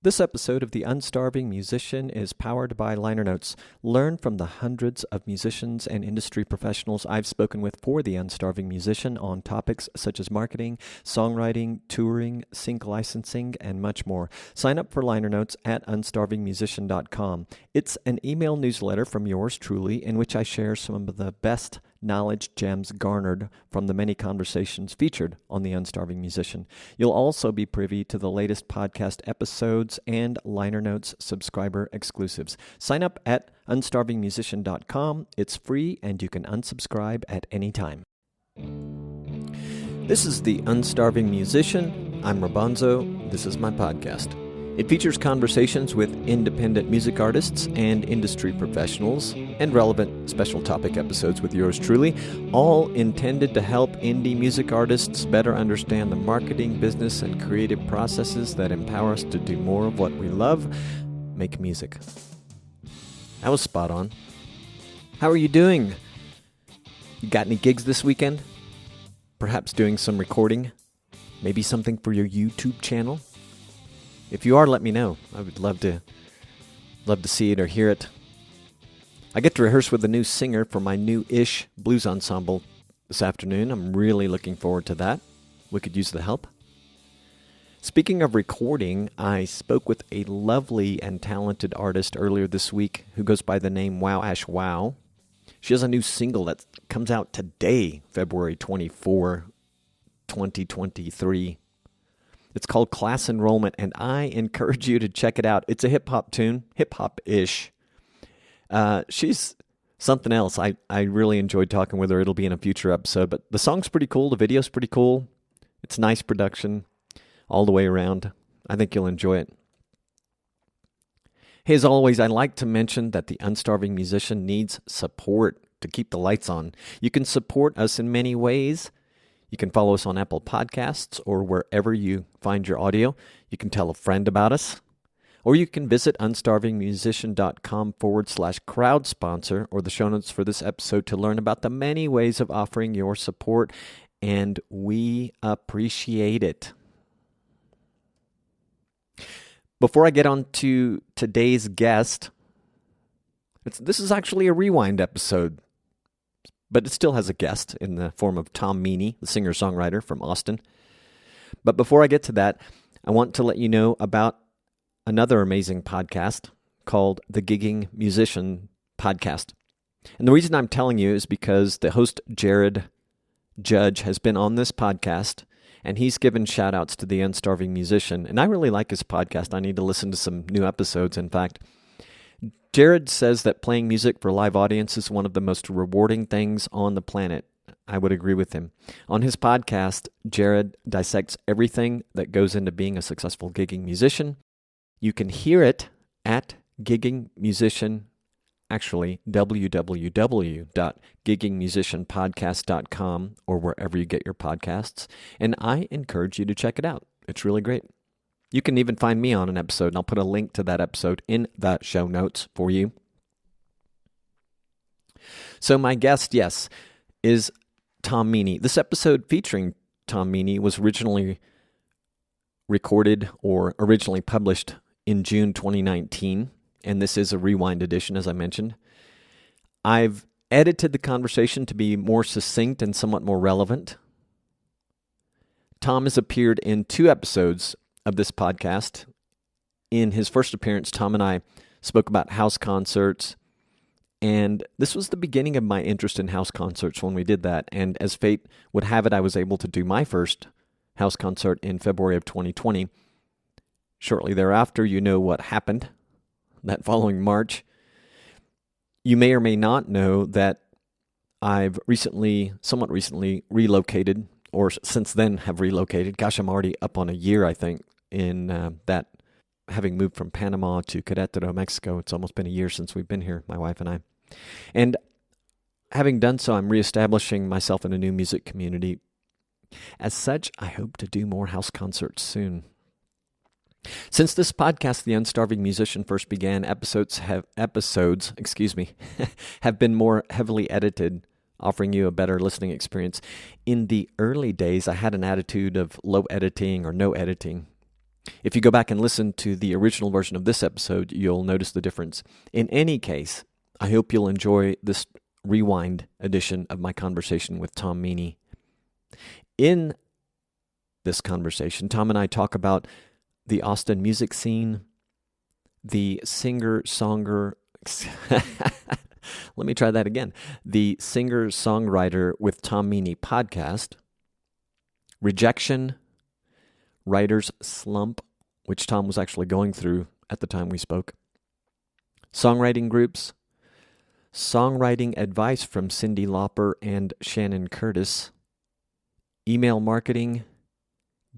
This episode of The Unstarving Musician is powered by liner notes. Learn from the hundreds of musicians and industry professionals I've spoken with for The Unstarving Musician on topics such as marketing, songwriting, touring, sync licensing, and much more. Sign up for liner notes at unstarvingmusician.com. It's an email newsletter from yours truly in which I share some of the best knowledge gems garnered from the many conversations featured on The Unstarving Musician. You'll also be privy to the latest podcast episodes and liner notes subscriber exclusives. Sign up at unstarvingmusician.com. It's free and you can unsubscribe at any time. This is The Unstarving Musician. I'm Rabanzo. This is my podcast. It features conversations with independent music artists and industry professionals and relevant special topic episodes with yours truly, all intended to help indie music artists better understand the marketing, business, and creative processes that empower us to do more of what we love, make music. That was spot on. How are you doing? You got any gigs this weekend? Perhaps doing some recording? Maybe something for your YouTube channel? If you are, let me know. I would love to see it or hear it. I get to rehearse with a new singer for my new-ish blues ensemble this afternoon. I'm really looking forward to that. We could use the help. Speaking of recording, I spoke with a lovely and talented artist earlier this week who goes by the name Wow Ash Wow. She has a new single that comes out today, February 24, 2023. It's called Class Enrollment, and I encourage you to check it out. It's a hip-hop tune, hip-hop-ish. She's something else. I really enjoyed talking with her. It'll be in a future episode, but the song's pretty cool. The video's pretty cool. It's nice production all the way around. I think you'll enjoy it. Hey, as always, I like to mention that the Unstarving Musician needs support to keep the lights on. You can support us in many ways. You can follow us on Apple Podcasts or wherever you find your audio. You can tell a friend about us. Or you can visit unstarvingmusician.com/crowd sponsor or the show notes for this episode to learn about the many ways of offering your support. And we appreciate it. Before I get on to today's guest, this is actually a rewind episode. But it still has a guest in the form of Tom Meany, the singer-songwriter from Austin. But before I get to that, I want to let you know about another amazing podcast called the Gigging Musician Podcast. And the reason I'm telling you is because the host, Jared Judge, has been on this podcast, and he's given shout-outs to the Unstarving Musician. And I really like his podcast. I need to listen to some new episodes, in fact. Jared says that playing music for live audience is one of the most rewarding things on the planet. I would agree with him. On his podcast, Jared dissects everything that goes into being a successful gigging musician. You can hear it at Gigging Musician, actually www.giggingmusicianpodcast.com or wherever you get your podcasts. And I encourage you to check it out. It's really great. You can even find me on an episode, and I'll put a link to that episode in the show notes for you. So my guest, yes, is Tom Meany. This episode featuring Tom Meany was originally recorded or originally published in June 2019, and this is a rewind edition, as I mentioned. I've edited the conversation to be more succinct and somewhat more relevant. Tom has appeared in 2 episodes of this podcast. In his first appearance, Tom and I spoke about house concerts, and this was the beginning of my interest in house concerts when we did that, and as fate would have it, I was able to do my first house concert in February of 2020. Shortly thereafter, you know what happened that following March. You may or may not know that I've somewhat recently relocated, or since then have relocated. Gosh, I'm already up on a year, I think, in that, having moved from Panama to Querétaro, Mexico. It's almost been a year since we've been here, my wife and I. And having done so, I'm reestablishing myself in a new music community. As such, I hope to do more house concerts soon. Since this podcast, The Unstarving Musician, first began, episodes have been more heavily edited, offering you a better listening experience. In the early days, I had an attitude of low editing or no editing. If you go back and listen to the original version of this episode, you'll notice the difference. In any case, I hope you'll enjoy this rewind edition of my conversation with Tom Meany. In this conversation, Tom and I talk about the Austin music scene, the singer-songwriter, let me try that again, the Singer-Songwriter with Tom Meany podcast, Rejection, writer's slump, which Tom was actually going through at the time we spoke, songwriting groups, songwriting advice from Cyndi Lauper and Shannon Curtis, email marketing,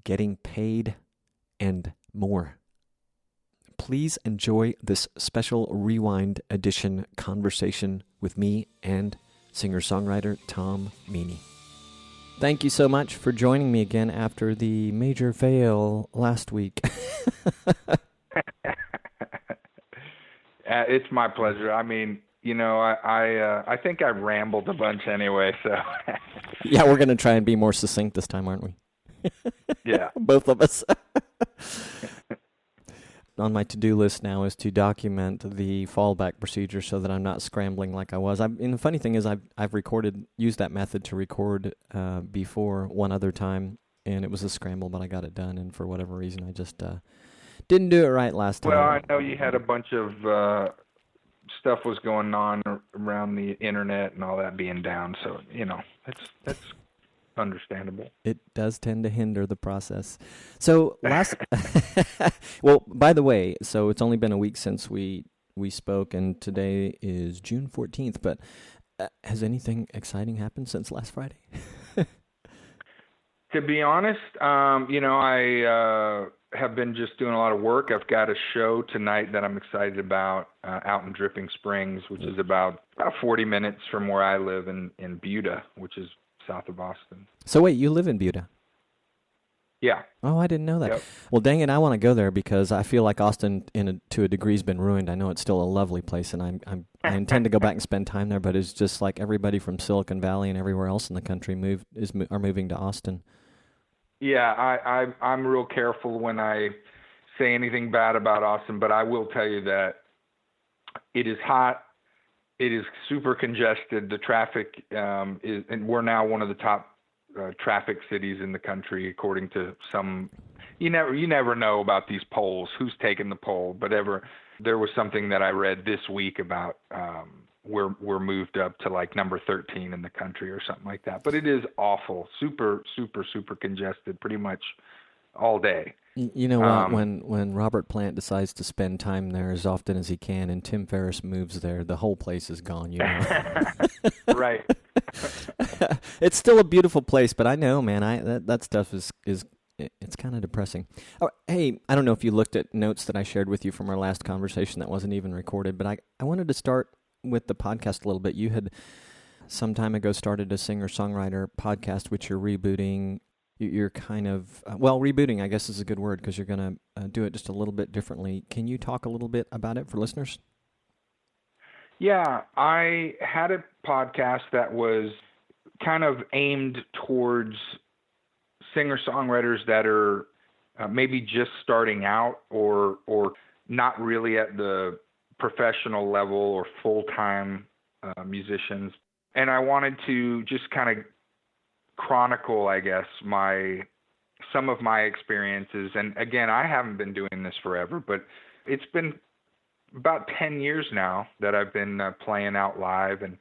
getting paid, and more. Please enjoy this special rewind edition conversation with me and singer-songwriter Tom Meany. Thank you so much for joining me again after the major fail last week. It's my pleasure. I mean, I think I rambled a bunch anyway, so. Yeah, we're going to try and be more succinct this time, aren't we? Yeah. Both of us. On my to-do list now is to document the fallback procedure so that I'm not scrambling like I was. And the funny thing is I've used that method to record before one other time, and it was a scramble, but I got it done, and for whatever reason I just didn't do it right last time. Well, I know you had a bunch of stuff was going on around the internet and all that being down, so, that's understandable. It does tend to hinder the process. So well, by the way, so it's only been a week since we spoke, and today is June 14th, but has anything exciting happened since last Friday? To be honest, I have been just doing a lot of work. I've got a show tonight that I'm excited about out in Dripping Springs, which is about 40 minutes from where I live in Buda, which is south of Austin. So wait, you live in Buda? Yeah. Oh, I didn't know that. Yep. Well, dang it, I want to go there because I feel like Austin, to a degree, has been ruined. I know it's still a lovely place, and I intend to go back and spend time there. But it's just like everybody from Silicon Valley and everywhere else in the country are moving to Austin. Yeah, I'm real careful when I say anything bad about Austin, but I will tell you that it is hot. It is super congested. The traffic is, and we're now one of the top traffic cities in the country, according to some. You never know about these polls, who's taking the poll. But there was something that I read this week about we're moved up to like number 13 in the country or something like that. But it is awful, super, super, super congested, pretty much all day. You know what? When Robert Plant decides to spend time there as often as he can, and Tim Ferriss moves there, the whole place is gone. Right. It's still a beautiful place, but I know, man, that stuff is it's kind of depressing. Oh, hey, I don't know if you looked at notes that I shared with you from our last conversation that wasn't even recorded, but I wanted to start with the podcast a little bit. You had some time ago started a singer-songwriter podcast, which you're rebooting. You're kind of, rebooting, I guess is a good word, because you're going to do it just a little bit differently. Can you talk a little bit about it for listeners? Yeah, I had a podcast that was kind of aimed towards singer-songwriters that are maybe just starting out or not really at the professional level or full-time musicians. And I wanted to just kind of chronicle, I guess, some of my experiences. And again, I haven't been doing this forever, but it's been about 10 years now that I've been playing out live, and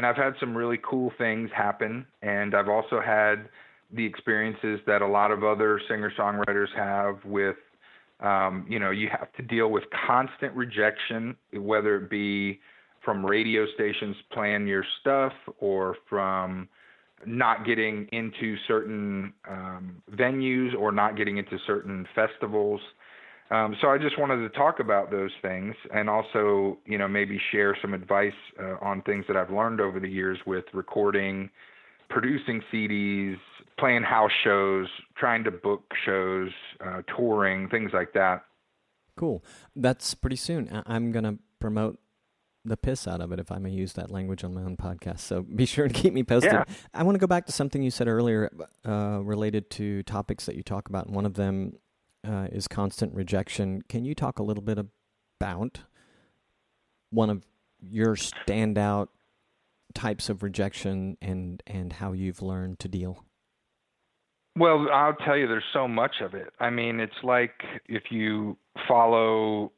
I've had some really cool things happen. And I've also had the experiences that a lot of other singer-songwriters have with, you have to deal with constant rejection, whether it be from radio stations playing your stuff or from not getting into certain venues or not getting into certain festivals. So I just wanted to talk about those things and also, maybe share some advice on things that I've learned over the years with recording, producing CDs, playing house shows, trying to book shows, touring, things like that. Cool. That's pretty soon. I'm going to promote the piss out of it, if I may use that language on my own podcast. So be sure to keep me posted. Yeah. I want to go back to something you said earlier related to topics that you talk about. And one of them is constant rejection. Can you talk a little bit about one of your standout types of rejection and how you've learned to deal? Well, I'll tell you, there's so much of it. I mean, it's like if you follow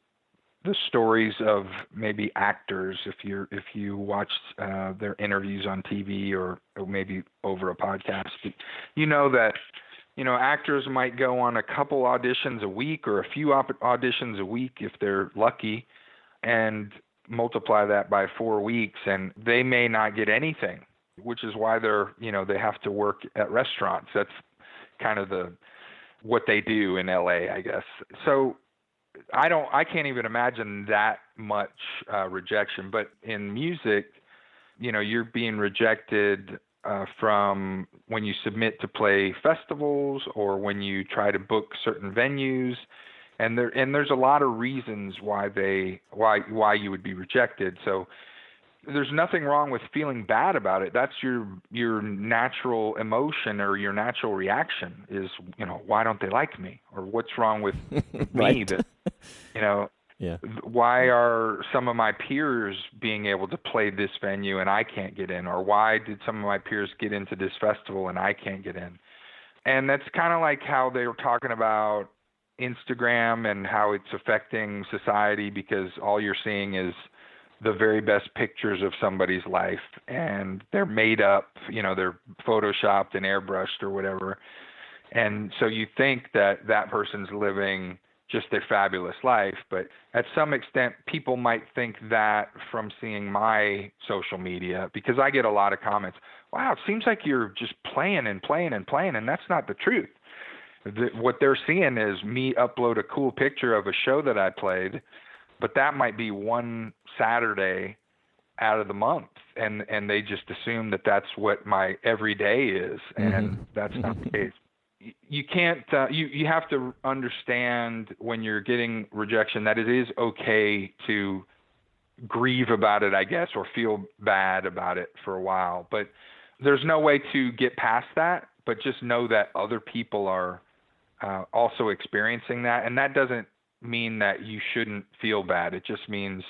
the stories of maybe actors, if you watch their interviews on TV or maybe over a podcast, you know that actors might go on a couple auditions a week or a few auditions a week if they're lucky, and multiply that by 4 weeks, and they may not get anything, which is why they have to work at restaurants. That's kind of what they do in LA, I guess. So I can't even imagine that much rejection. But in music, you're being rejected from when you submit to play festivals or when you try to book certain venues, and there's a lot of reasons why you would be rejected. So there's nothing wrong with feeling bad about it. That's your natural emotion or your natural reaction is, why don't they like me? Or what's wrong with me that, yeah. Why are some of my peers being able to play this venue and I can't get in? Or why did some of my peers get into this festival and I can't get in? And that's kind of like how they were talking about Instagram and how it's affecting society, because all you're seeing is the very best pictures of somebody's life, and they're made up, they're photoshopped and airbrushed or whatever. And so you think that person's living just a fabulous life, but at some extent people might think that from seeing my social media, because I get a lot of comments, wow, it seems like you're just playing and playing and playing, and that's not the truth. What they're seeing is me upload a cool picture of a show that I played, but that might be one Saturday out of the month, and they just assume that that's what my everyday is, and that's not the case. You can't. You have to understand when you're getting rejection that it is okay to grieve about it, I guess, or feel bad about it for a while. But there's no way to get past that. But just know that other people are also experiencing that, and that doesn't mean that you shouldn't feel bad. It just means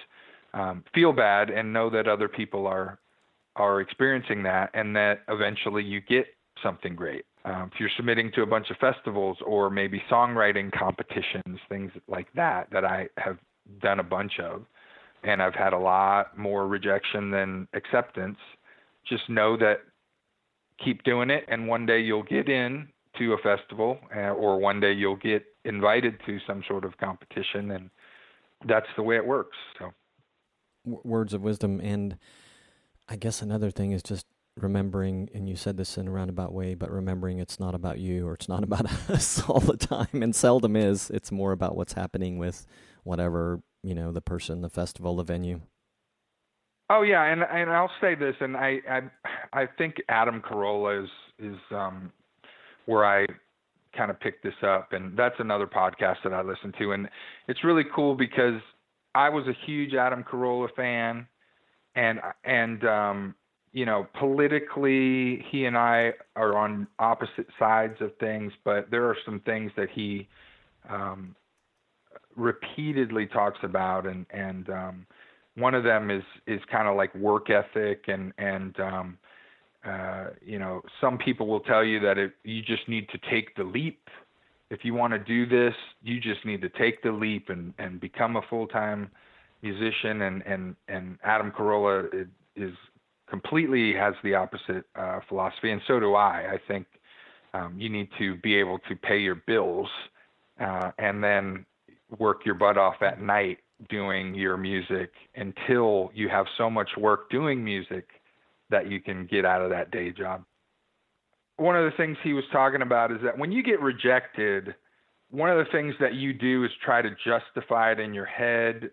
feel bad and know that other people are experiencing that, and that eventually you get something great. If you're submitting to a bunch of festivals or maybe songwriting competitions, things like that I have done a bunch of, and I've had a lot more rejection than acceptance, just know that keep doing it, and one day you'll get in to a festival, or one day you'll get invited to some sort of competition, and that's the way it works. So, words of wisdom. And I guess another thing is just remembering, and you said this in a roundabout way, but remembering it's not about you, or it's not about us all the time, and seldom is. It's more about what's happening with whatever, the person, the festival, the venue. Oh yeah, and I'll say this, and I think Adam Carolla is where I kind of picked this up, and that's another podcast that I listen to, and it's really cool because I was a huge Adam Carolla fan, and politically he and I are on opposite sides of things, but there are some things that he repeatedly talks about, and one of them is kind of like work ethic, and some people will tell you that you just need to take the leap. If you want to do this, you just need to take the leap and become a full-time musician. And Adam Carolla is completely has the opposite philosophy, and so do I. I think you need to be able to pay your bills and then work your butt off at night doing your music until you have so much work doing music that you can get out of that day job. One of the things he was talking about is that when you get rejected, one of the things that you do is try to justify it in your head,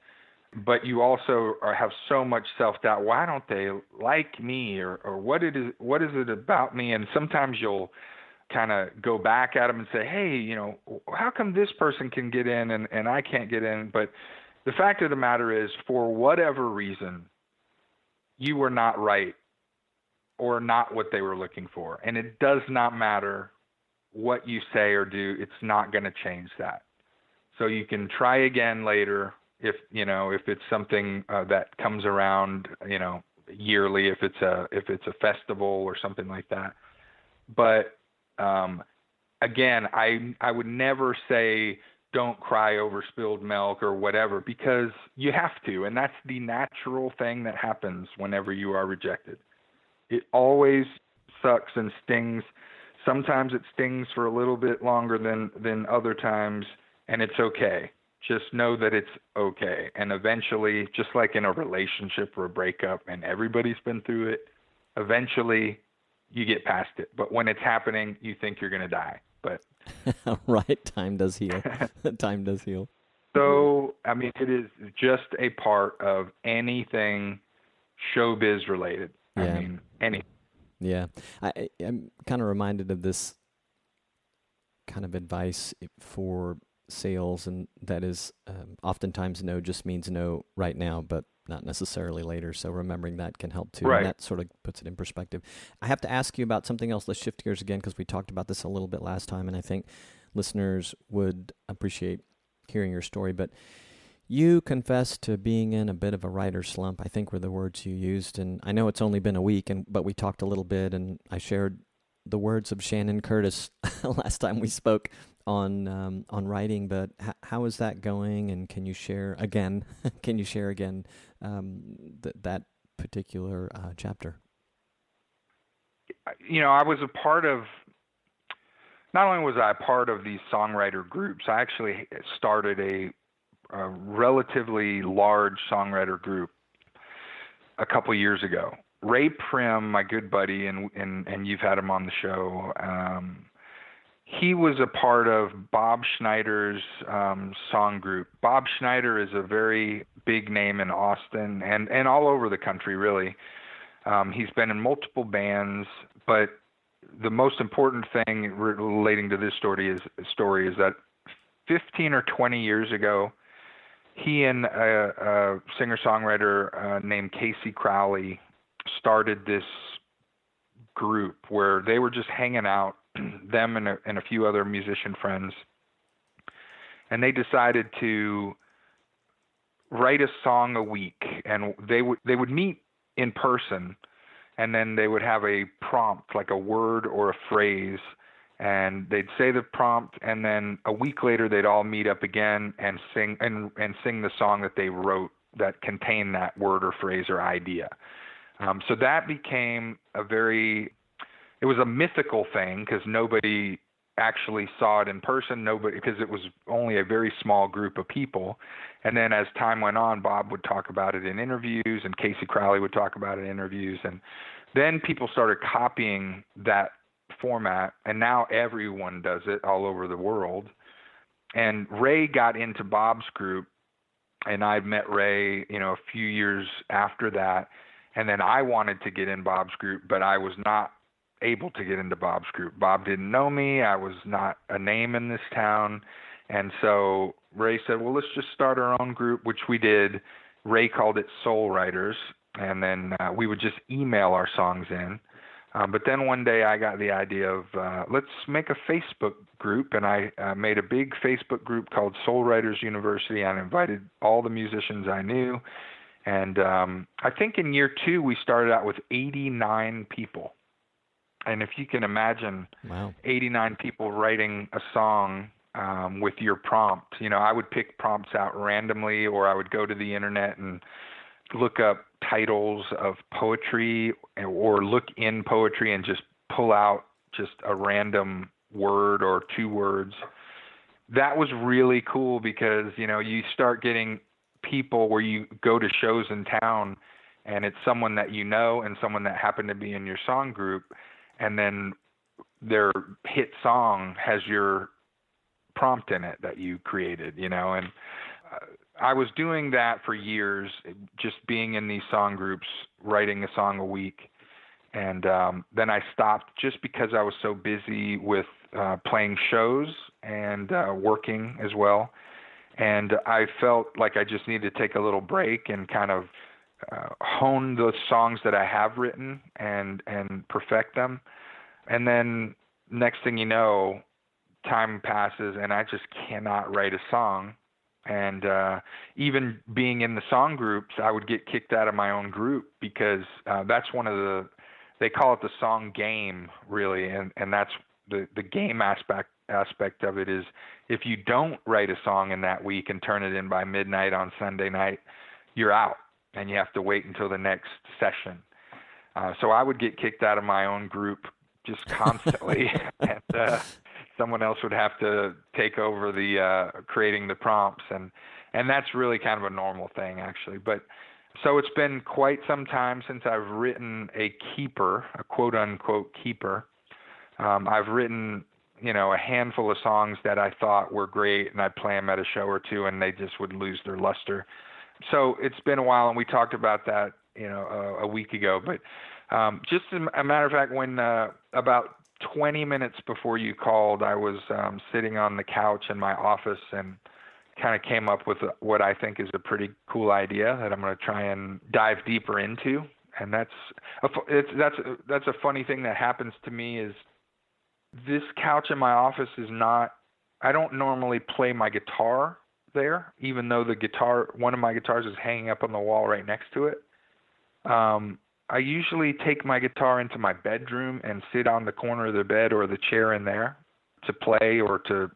but you also have so much self-doubt. Why don't they like me, or what is it about me? And sometimes you'll kind of go back at them and say, hey, how come this person can get in and I can't get in? But the fact of the matter is, for whatever reason, you were not right, or not what they were looking for. And it does not matter what you say or do. It's not going to change that. so you can try again later if it's something that comes around, yearly, if it's a festival or something like that. But again, I would never say don't cry over spilled milk or whatever, because you have to, and that's the natural thing that happens whenever you are rejected. It always sucks and stings. Sometimes it stings for a little bit longer than other times, and it's okay. Just know that it's okay. And eventually, just like in a relationship or a breakup, and everybody's been through it, eventually you get past it. But when it's happening, you think you're going to die. But right, time does heal. Time does heal. So, I mean, it is just a part of anything showbiz related. Yeah. I mean, anything. Yeah. I'm kind of reminded of this kind of advice for sales, and that is oftentimes no just means no right now, but not necessarily later. So remembering that can help too. Right. And that sort of puts it in perspective. I have to ask you about something else. Let's shift gears again, because we talked about this a little bit last time, and I think listeners would appreciate hearing your story. But you confessed to being in a bit of a writer's slump, I think were the words you used. And I know it's only been a week, but we talked a little bit, and I shared the words of Shannon Curtis last time we spoke on writing. But how is that going? And can you share again? That particular chapter? I was a part of. Not only was I a part of these songwriter groups, I actually started a relatively large songwriter group a couple years ago. Ray Prim, my good buddy, and you've had him on the show. He was a part of Bob Schneider's song group. Bob Schneider is a very big name in Austin and all over the country, really. He's been in multiple bands, but the most important thing relating to this story is that 15 or 20 years ago, he and a singer-songwriter named Casey Crowley started this group where they were just hanging out, them and a few other musician friends, and they decided to write a song a week, and they would meet in person, and then they would have a prompt, like a word or a phrase, and they'd say the prompt, and then a week later they'd all meet up again and sing the song that they wrote that contained that word or phrase or idea. So that became it was a mythical thing, because nobody actually saw it in person, because it was only a very small group of people. And then as time went on, Bob would talk about it in interviews, and Casey Crowley would talk about it in interviews. And then people started copying that format, and now everyone does it all over the world. And Ray got into Bob's group, and I met Ray, a few years after that. And then I wanted to get in Bob's group, but I was not able to get into Bob's group. Bob didn't know me. I was not a name in this town. And so Ray said, well, let's just start our own group, which we did. Ray called it Soul Writers. And then we would just email our songs in. But then one day I got the idea of let's make a Facebook group. And I made a big Facebook group called Soul Writers University. And I invited all the musicians I knew. And I think in year 2, we started out with 89 people. And if you can imagine, wow, 89 people writing a song with your prompt, I would pick prompts out randomly, or I would go to the internet and look up titles of poetry, or look in poetry and just pull out just a random word or 2 words. That was really cool, because, you start getting people where you go to shows in town, and it's someone that you know and someone that happened to be in your song group, and then their hit song has your prompt in it that you created, and I was doing that for years, just being in these song groups, writing a song a week. And then I stopped just because I was so busy with playing shows and working as well. And I felt like I just needed to take a little break and kind of hone the songs that I have written and perfect them. And then next thing you know, time passes and I just cannot write a song. And even being in the song groups, I would get kicked out of my own group because that's one of they call it the song game, really. And that's the game aspect of it is if you don't write a song in that week and turn it in by midnight on Sunday night, you're out and you have to wait until the next session. So I would get kicked out of my own group just constantly. And someone else would have to take over the creating the prompts, and that's really kind of a normal thing, actually. But so it's been quite some time since I've written a keeper, a quote unquote keeper. I've written, a handful of songs that I thought were great, and I'd play them at a show or two, and they just would lose their luster. So it's been a while, and we talked about that, a week ago. But just as a matter of fact, when about 20 minutes before you called, I was sitting on the couch in my office and kind of came up with what I think is a pretty cool idea that I'm going to try and dive deeper into. And that's a funny thing that happens to me is this couch in my office is not, I don't normally play my guitar there, even though one of my guitars is hanging up on the wall right next to it. I usually take my guitar into my bedroom and sit on the corner of the bed or the chair in there to play or to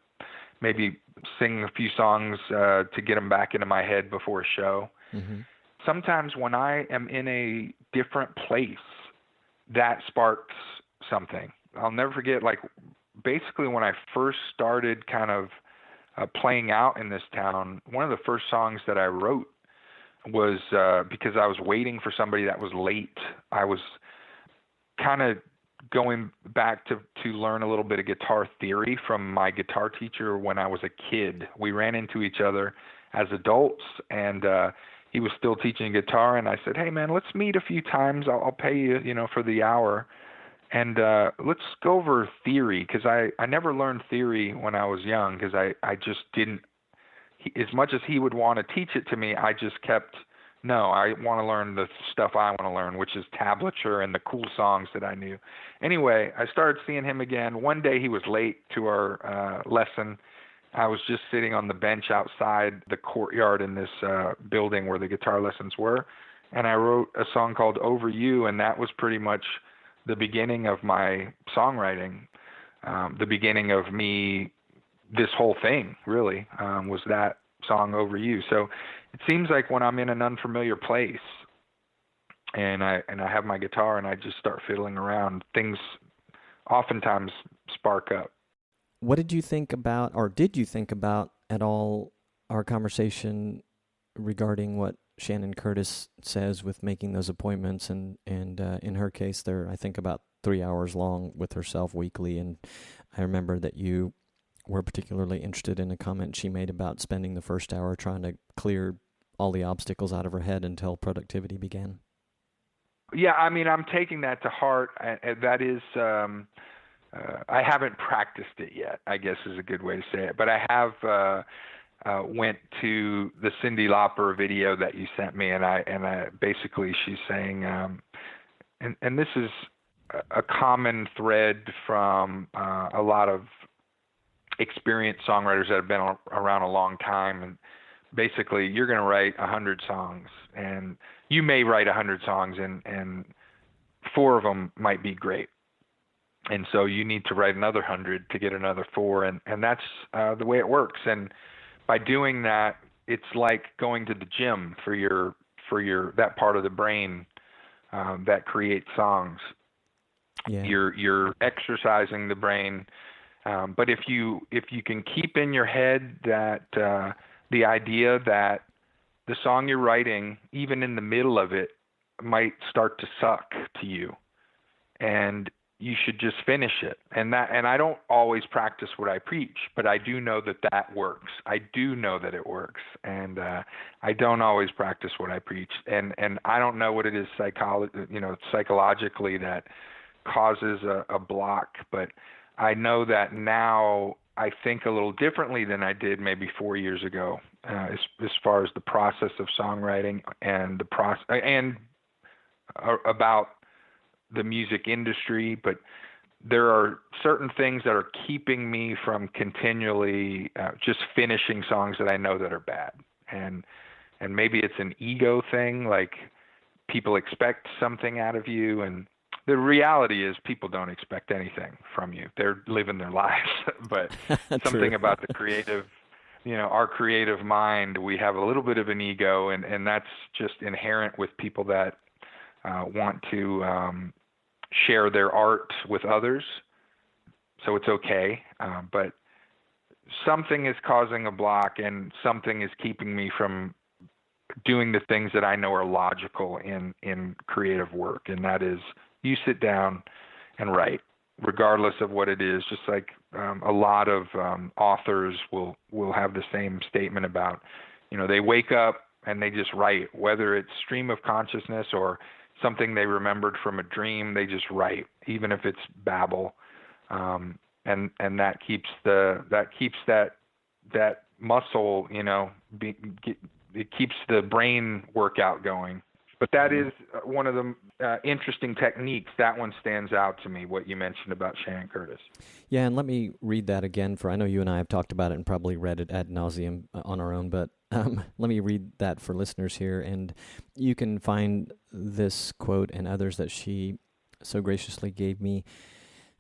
maybe sing a few songs to get them back into my head before a show. Mm-hmm. Sometimes when I am in a different place, that sparks something. I'll never forget, basically when I first started kind of playing out in this town, one of the first songs that I wrote was because I was waiting for somebody that was late. I was kind of going back to learn a little bit of guitar theory from my guitar teacher when I was a kid. We ran into each other as adults, and he was still teaching guitar, and I said, hey, man, let's meet a few times. I'll pay you, for the hour, and let's go over theory, because I never learned theory when I was young because I just didn't. As much as he would want to teach it to me, I just kept, no, I want to learn the stuff I want to learn, which is tablature and the cool songs that I knew. Anyway, I started seeing him again. One day he was late to our lesson. I was just sitting on the bench outside the courtyard in this building where the guitar lessons were, and I wrote a song called Over You, and that was pretty much the beginning of my songwriting, the beginning of me. This whole thing really was that song Over You. So it seems like when I'm in an unfamiliar place and I have my guitar and I just start fiddling around, things oftentimes spark up. What did you think about, or did you think about at all, our conversation regarding what Shannon Curtis says with making those appointments? And in her case, they're, I think, about 3 hours long with herself weekly. And I remember that you were particularly interested in a comment she made about spending the first hour trying to clear all the obstacles out of her head until productivity began. Yeah, I mean, I'm taking that to heart. That is, I haven't practiced it yet, I guess is a good way to say it. But I have went to the Cyndi Lauper video that you sent me, and I basically she's saying, and this is a common thread from a lot of experienced songwriters that have been around a long time, and basically you're going to write 100 songs, and you may write 100 songs, and 4 of them might be great, and so you need to write another 100 to get another 4, and that's the way it works. And by doing that, it's like going to the gym for your that part of the brain that creates songs. Yeah. You're exercising the brain. But if you can keep in your head that the idea that the song you're writing, even in the middle of it, might start to suck to you, and you should just finish it. And I don't always practice what I preach, but I do know that works. I do know that it works, and I don't always practice what I preach. And I don't know what it is psychologically that causes a block, but I know that now I think a little differently than I did maybe 4 years ago, as far as the process of songwriting and about the music industry. But there are certain things that are keeping me from continually just finishing songs that I know that are bad. And maybe it's an ego thing, like people expect something out of you, and the reality is people don't expect anything from you. They're living their lives. But something about the creative, our creative mind, we have a little bit of an ego, and that's just inherent with people that want to share their art with others. So it's okay. But something is causing a block, and something is keeping me from doing the things that I know are logical in creative work. And that is, you sit down and write, regardless of what it is. Just like a lot of authors will have the same statement about, they wake up and they just write, whether it's stream of consciousness or something they remembered from a dream. They just write, even if it's babble, and that keeps that muscle, it keeps the brain workout going. But that is one of the interesting techniques. That one stands out to me, what you mentioned about Shannon Curtis. Yeah, and let me read that again. I know you and I have talked about it and probably read it ad nauseum on our own, but let me read that for listeners here. And you can find this quote and others that she so graciously gave me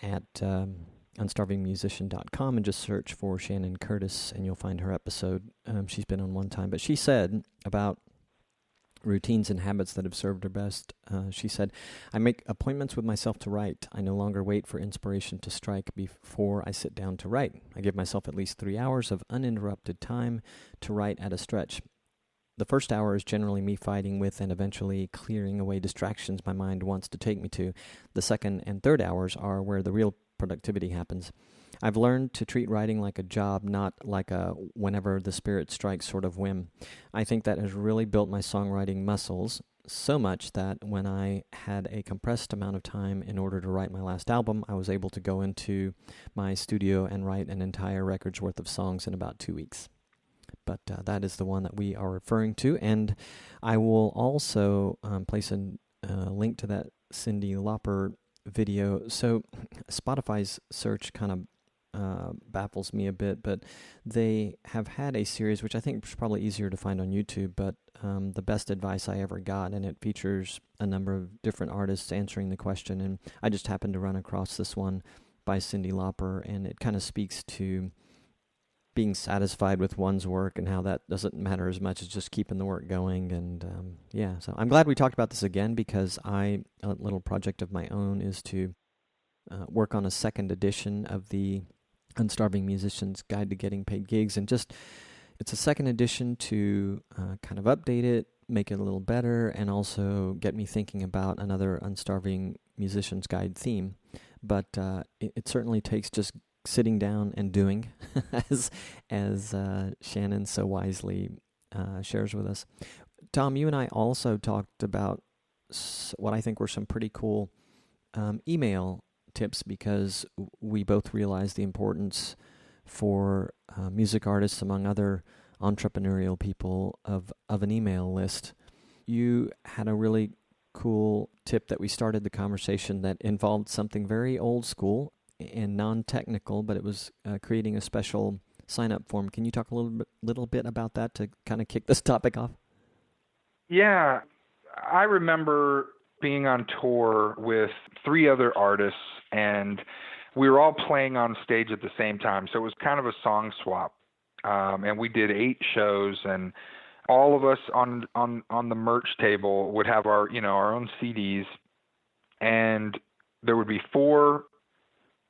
at unstarvingmusician.com, and just search for Shannon Curtis and you'll find her episode. She's been on one time, but she said about routines and habits that have served her best. She said, I make appointments with myself to write. I no longer wait for inspiration to strike before I sit down to write. I give myself at least 3 hours of uninterrupted time to write at a stretch. The first hour is generally me fighting with and eventually clearing away distractions my mind wants to take me to. The second and third hours are where the real productivity happens. I've learned to treat writing like a job, not like a whenever the spirit strikes sort of whim. I think that has really built my songwriting muscles so much that when I had a compressed amount of time in order to write my last album, I was able to go into my studio and write an entire record's worth of songs in about 2 weeks. But that is the one that we are referring to, and I will also place a link to that Cyndi Lauper video. So Spotify's search kind of baffles me a bit, but they have had a series, which I think is probably easier to find on YouTube, but The Best Advice I Ever Got, and it features a number of different artists answering the question, and I just happened to run across this one by Cyndi Lauper, and it kind of speaks to being satisfied with one's work and how that doesn't matter as much as just keeping the work going. And so I'm glad we talked about this again, because a little project of my own is to work on a second edition of the Unstarving Musician's Guide to Getting Paid Gigs, and it's a second edition to kind of update it, make it a little better, and also get me thinking about another Unstarving Musician's Guide theme. But it certainly takes just sitting down and doing, as Shannon so wisely shares with us. Tom, you and I also talked about what I think were some pretty cool email tips, because we both realize the importance for music artists, among other entrepreneurial people, of an email list. You had a really cool tip that we started the conversation that involved something very old school and non-technical, but it was creating a special sign-up form. Can you talk a little bit about that to kind of kick this topic off? Yeah, I remember being on tour with 3 other artists, and we were all playing on stage at the same time. So it was kind of a song swap, and we did 8 shows, and all of us on the merch table would have our own CDs, and there would be 4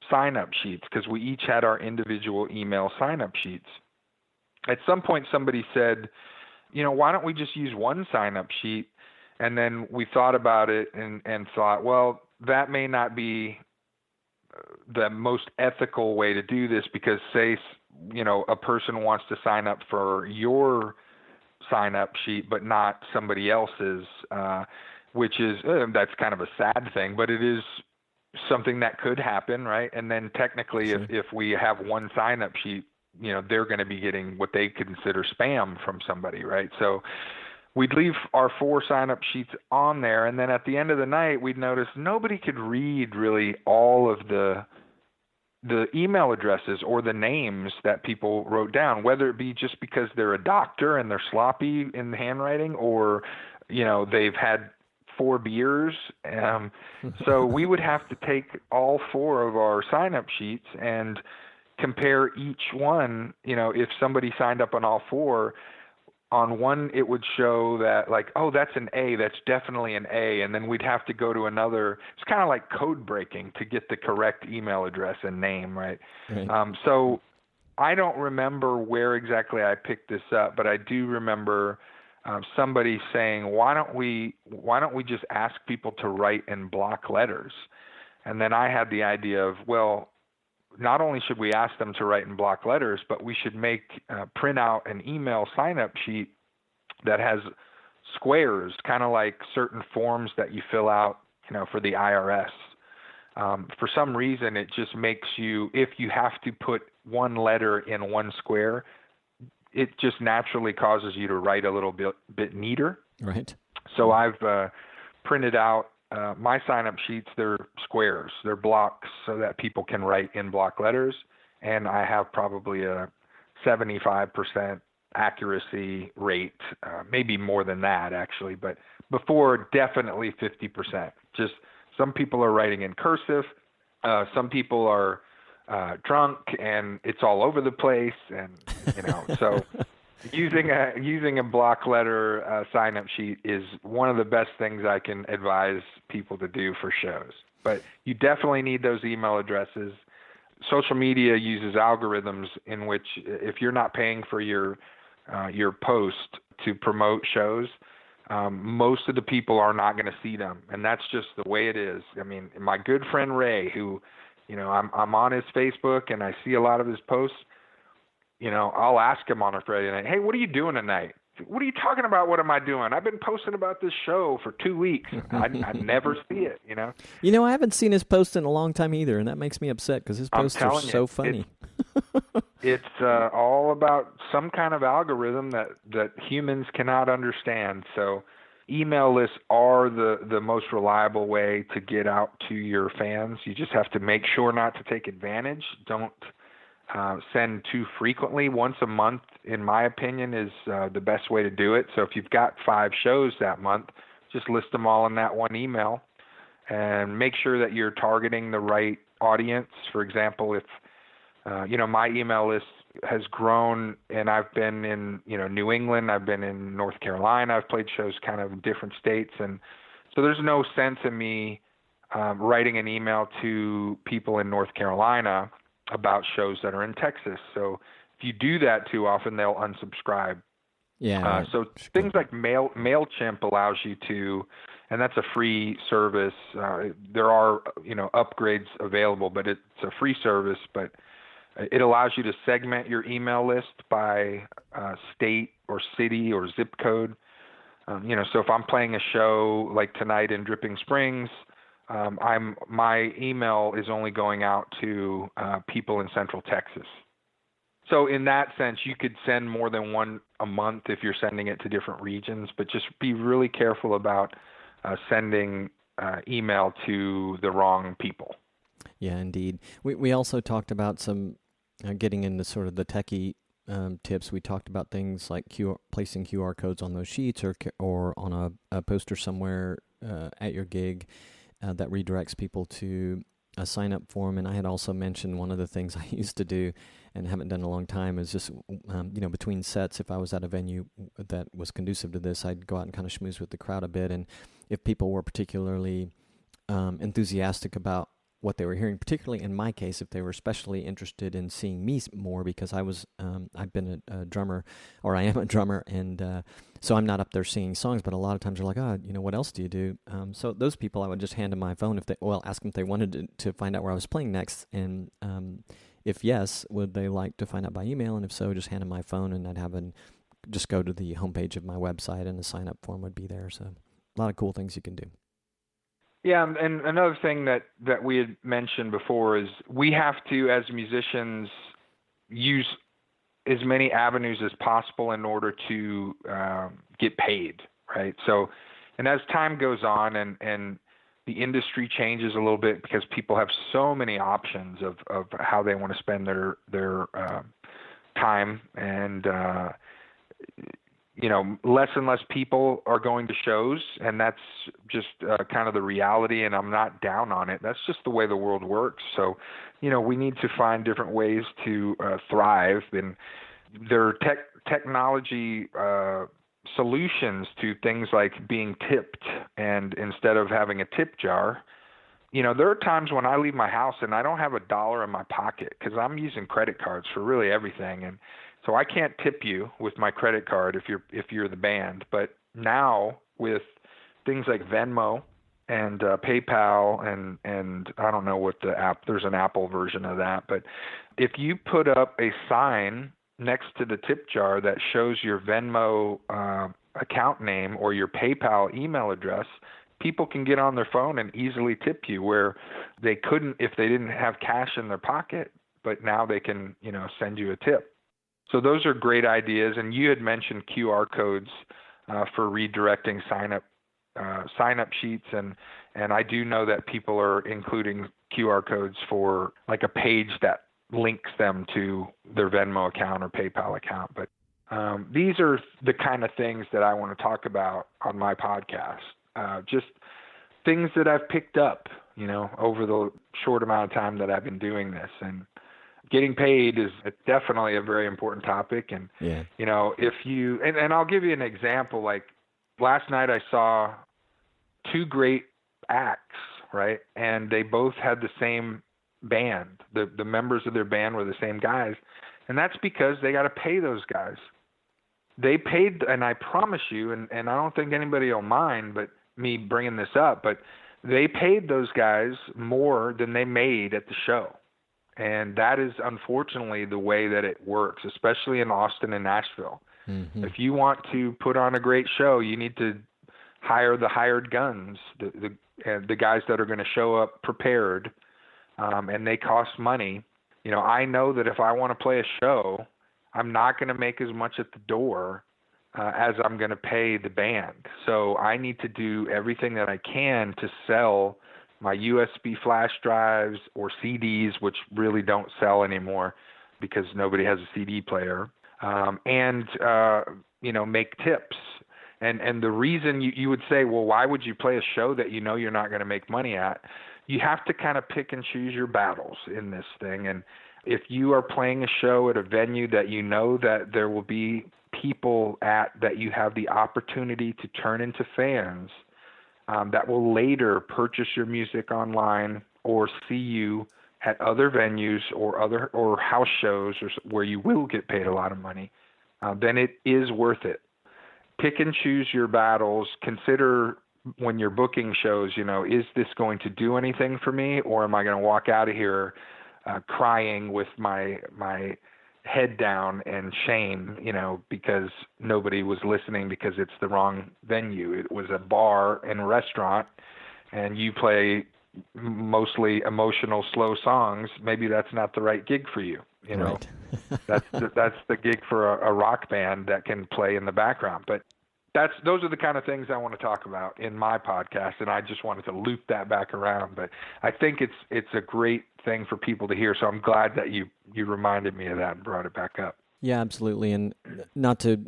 sign-up sheets, because we each had our individual email sign-up sheets. At some point, somebody said, why don't we just use one sign-up sheet? And then we thought about it and thought, well, that may not be the most ethical way to do this, because say, a person wants to sign up for your sign-up sheet, but not somebody else's, which is, that's kind of a sad thing, but it is something that could happen, right? And then technically, sure, if we have one sign-up sheet, they're going to be getting what they consider spam from somebody, right? So we'd leave our 4 sign-up sheets on there, and then at the end of the night, we'd notice nobody could read really all of the email addresses or the names that people wrote down, whether it be just because they're a doctor and they're sloppy in the handwriting, or, they've had 4 beers. So we would have to take all 4 of our sign-up sheets and compare each one. If somebody signed up on all 4, on one, it would show that like, oh, that's an A, that's definitely an A. And then we'd have to go to another. It's kind of like code breaking to get the correct email address and name, right? So I don't remember where exactly I picked this up, but I do remember somebody saying, why don't we just ask people to write in block letters? And then I had the idea of, well, not only should we ask them to write in block letters, but we should print out an email sign-up sheet that has squares, kind of like certain forms that you fill out, for the IRS. For some reason, it just makes you, if you have to put one letter in one square, it just naturally causes you to write a little bit neater. Right. So I've printed out my sign-up sheets. They're squares, they're blocks, so that people can write in block letters. And I have probably a 75% accuracy rate, maybe more than that actually, but before definitely 50%. Just some people are writing in cursive, some people are drunk and it's all over the place, and so using a block letter sign-up sheet is one of the best things I can advise people to do for shows. But you definitely need those email addresses. Social media uses algorithms in which, if you're not paying for your post to promote shows, most of the people are not going to see them, and that's just the way it is. I mean, my good friend Ray, who, I'm on his Facebook and I see a lot of his posts. I'll ask him on a Friday night, hey, what are you doing tonight? What are you talking about? What am I doing? I've been posting about this show for 2 weeks. I never see it, I haven't seen his post in a long time either, and that makes me upset because his posts are so funny. It's all about some kind of algorithm that humans cannot understand. So email lists are the most reliable way to get out to your fans. You just have to make sure not to take advantage. Don't send too frequently. Once a month, in my opinion, is the best way to do it. So if you've got 5 shows that month, just list them all in that one email and make sure that you're targeting the right audience. For example, if, my email list has grown and I've been in, New England, I've been in North Carolina, I've played shows kind of in different states. And so there's no sense in me writing an email to people in North Carolina about shows that are in Texas. So if you do that too often, they'll unsubscribe. Yeah. So things like MailChimp allows you to, and that's a free service. There are, upgrades available, but it's a free service, but it allows you to segment your email list by state or city or zip code. So if I'm playing a show like tonight in Dripping Springs, my email is only going out to people in Central Texas. So in that sense, you could send more than one a month if you're sending it to different regions, but just be really careful about sending email to the wrong people. Yeah, indeed. We also talked about some getting into sort of the techie tips. We talked about things like placing QR codes on those sheets or on a poster somewhere at your gig. That redirects people to a sign-up form. And I had also mentioned one of the things I used to do and haven't done in a long time is just, between sets, if I was at a venue that was conducive to this, I'd go out and kind of schmooze with the crowd a bit. And if people were particularly enthusiastic about what they were hearing, particularly in my case, if they were especially interested in seeing me more, because I've been a drummer, or I am a drummer, and so I'm not up there singing songs, but a lot of times they're like, what else do you do? So those people, I would just hand them my phone ask them if they wanted to find out where I was playing next, and if yes, would they like to find out by email, and if so, just hand them my phone, and I'd just go to the homepage of my website, and the sign-up form would be there. So a lot of cool things you can do. Yeah, and another thing that we had mentioned before is we have to, as musicians, use as many avenues as possible in order to get paid. right? So, and as time goes on and the industry changes a little bit because people have so many options of how they want to spend their time, and less and less people are going to shows, and that's just kind of the reality, and I'm not down on it. That's just the way the world works. So, we need to find different ways to thrive, and there are technology solutions to things like being tipped, and instead of having a tip jar, there are times when I leave my house and I don't have $1 in my pocket because I'm using credit cards for really everything, and so I can't tip you with my credit card if you're the band. But now with things like Venmo and PayPal and I don't know what the app, there's an Apple version of that, but if you put up a sign next to the tip jar that shows your Venmo account name or your PayPal email address, people can get on their phone and easily tip you where they couldn't if they didn't have cash in their pocket, but now they can, send you a tip. So those are great ideas. And you had mentioned QR codes for redirecting sign-up sheets, and I do know that people are including QR codes for like a page that links them to their Venmo account or PayPal account. But these are the kind of things that I want to talk about on my podcast. Just things that I've picked up, over the short amount of time that I've been doing this. And getting paid is definitely a very important topic. And, if you, and I'll give you an example, like last night I saw two great acts, right? And they both had the same band. The members of their band were the same guys. And that's because they got to pay those guys. They paid, and I promise you, and I don't think anybody will mind, but me bringing this up, but they paid those guys more than they made at the show. And that is unfortunately the way that it works, especially in Austin and Nashville. Mm-hmm. If you want to put on a great show, you need to hire the hired guns, the guys that are going to show up prepared, and they cost money. I know that if I want to play a show, I'm not going to make as much at the door as I'm going to pay the band. So I need to do everything that I can to sell my USB flash drives or CDs, which really don't sell anymore because nobody has a CD player, and make tips. And the reason you would say, well, why would you play a show that you're not going to make money at? You have to kind of pick and choose your battles in this thing. And if you are playing a show at a venue that that there will be people at that you have the opportunity to turn into fans, that will later purchase your music online or see you at other venues or house shows where you will get paid a lot of money, then it is worth it. Pick and choose your battles. Consider when you're booking shows, is this going to do anything for me, or am I going to walk out of here crying with my head down and shame, because nobody was listening because it's the wrong venue. It was a bar and a restaurant, and you play mostly emotional, slow songs. Maybe that's not the right gig for you. Right. That's the gig for a rock band that can play in the background. But those are the kind of things I want to talk about in my podcast, and I just wanted to loop that back around. But I think it's a great thing for people to hear, so I'm glad that you reminded me of that and brought it back up. Yeah, absolutely. And not to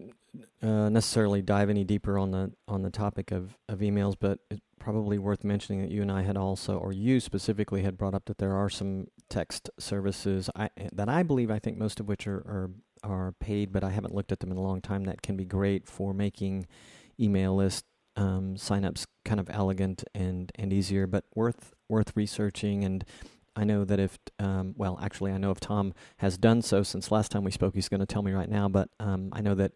necessarily dive any deeper on the topic of emails, but it's probably worth mentioning that you and I had also, or you specifically had brought up that there are some text services that I believe, I think most of which are paid, but I haven't looked at them in a long time, that can be great for making email list signups kind of elegant and easier, but worth researching. And I know that I know if Tom has done so since last time we spoke, he's going to tell me right now, but I know that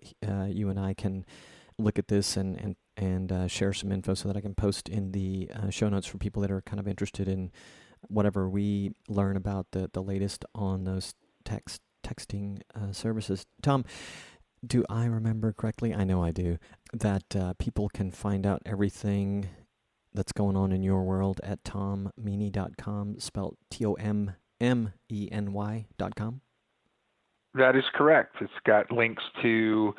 you and I can look at this and share some info so that I can post in the show notes for people that are kind of interested in whatever we learn about the latest on those texting services. Tom, do I remember correctly? I know I do, that people can find out everything that's going on in your world at tommeny.com, spelled TOMMENY.com? That is correct. It's got links to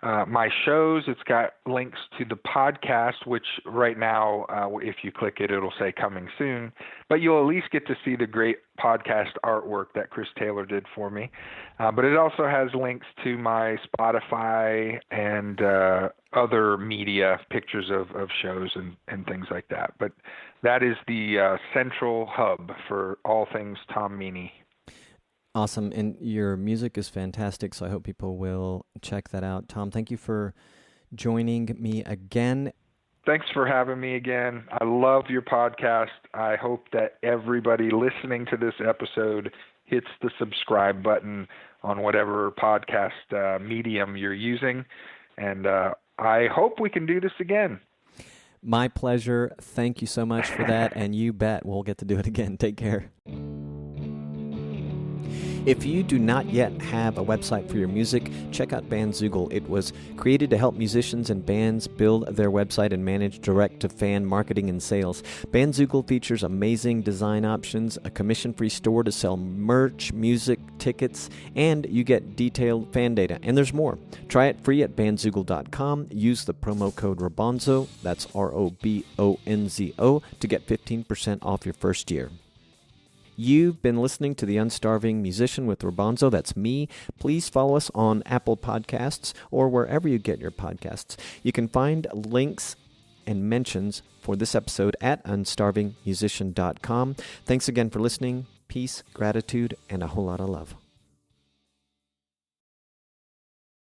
my shows. It's got links to the podcast, which right now, if you click it, it'll say coming soon. But you'll at least get to see the great podcast artwork that Chris Taylor did for me. But it also has links to my Spotify and other media, pictures of shows and things like that. But that is the central hub for all things Tom Meany. Awesome. And your music is fantastic, so I hope people will check that out. Tom, thank you for joining me again. Thanks for having me again. I love your podcast. I hope that everybody listening to this episode hits the subscribe button on whatever podcast medium you're using. And I hope we can do this again. My pleasure. Thank you so much for that. And you bet we'll get to do it again. Take care. If you do not yet have a website for your music, check out Bandzoogle. It was created to help musicians and bands build their website and manage direct-to-fan marketing and sales. Bandzoogle features amazing design options, a commission-free store to sell merch, music, tickets, and you get detailed fan data. And there's more. Try it free at bandzoogle.com. Use the promo code ROBONZO, that's ROBONZO, to get 15% off your first year. You've been listening to The Unstarving Musician with Robonzo. That's me. Please follow us on Apple Podcasts or wherever you get your podcasts. You can find links and mentions for this episode at unstarvingmusician.com. Thanks again for listening. Peace, gratitude, and a whole lot of love.